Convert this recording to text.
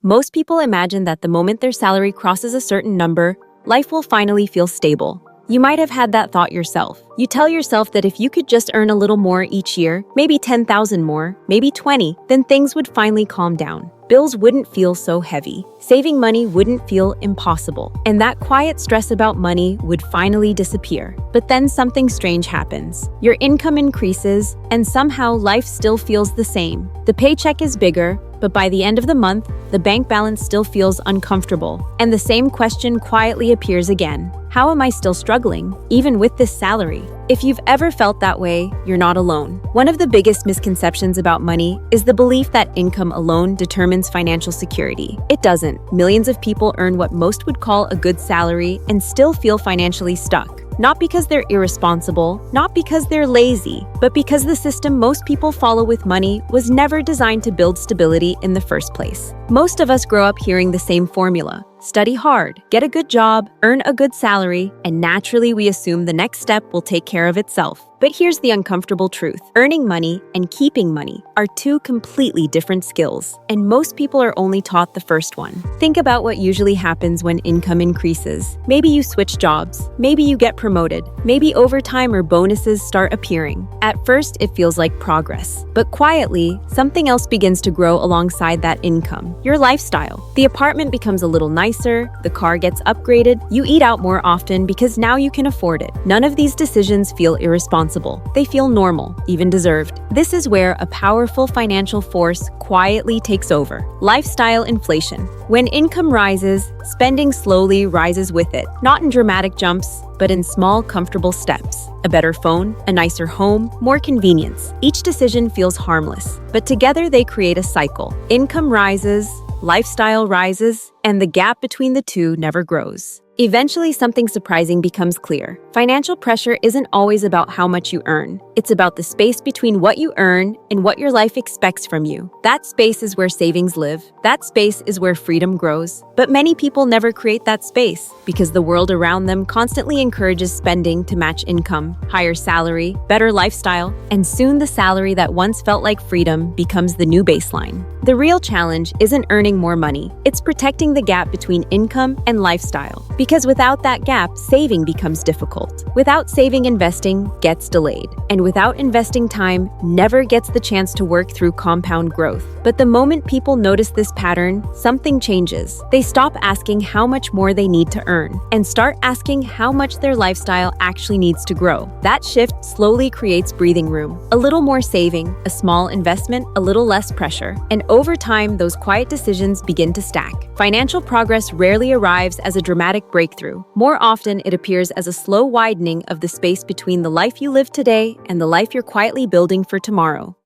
Most people imagine that the moment their salary crosses a certain number, life will finally feel stable. You might have had that thought yourself. You tell yourself that if you could just earn a little more each year, maybe 10,000 more, maybe 20, then things would finally calm down. Bills wouldn't feel so heavy. Saving money wouldn't feel impossible. And that quiet stress about money would finally disappear. But then something strange happens. Your income increases, and somehow life still feels the same. The paycheck is bigger, but by the end of the month, the bank balance still feels uncomfortable. And the same question quietly appears again. How am I still struggling, even with this salary? If you've ever felt that way, you're not alone. One of the biggest misconceptions about money is the belief that income alone determines financial security. It doesn't. Millions of people earn what most would call a good salary and still feel financially stuck. Not because they're irresponsible, not because they're lazy, but because the system most people follow with money was never designed to build stability in the first place. Most of us grow up hearing the same formula. Study hard, get a good job, earn a good salary, and naturally we assume the next step will take care of itself. But here's the uncomfortable truth. Earning money and keeping money are two completely different skills, and most people are only taught the first one. Think about what usually happens when income increases. Maybe you switch jobs, maybe you get promoted, maybe overtime or bonuses start appearing. At first, it feels like progress, but quietly, something else begins to grow alongside that income. Your lifestyle. The apartment becomes a little nicer, the car gets upgraded, you eat out more often because now you can afford it. None of these decisions feel irresponsible. They feel normal, even deserved. This is where a powerful financial force quietly takes over. Lifestyle inflation. When income rises, spending slowly rises with it, not in dramatic jumps, but in small, comfortable steps. A better phone, a nicer home, more convenience. Each decision feels harmless, but together they create a cycle. Income rises, lifestyle rises, and the gap between the two never grows. Eventually, something surprising becomes clear. Financial pressure isn't always about how much you earn. It's about the space between what you earn and what your life expects from you. That space is where savings live. That space is where freedom grows. But many people never create that space because the world around them constantly encourages spending to match income, higher salary, better lifestyle, and soon the salary that once felt like freedom becomes the new baseline. The real challenge isn't earning more money. It's protecting the gap between income and lifestyle. Because without that gap, saving becomes difficult. Without saving, investing gets delayed. And without investing, time never gets the chance to work through compound growth. But the moment people notice this pattern, something changes. They stop asking how much more they need to earn and start asking how much their lifestyle actually needs to grow. That shift slowly creates breathing room. A little more saving, a small investment, a little less pressure. And over time, those quiet decisions begin to stack. Financial progress rarely arrives as a dramatic breakthrough. More often, it appears as a slow widening of the space between the life you live today and the life you're quietly building for tomorrow.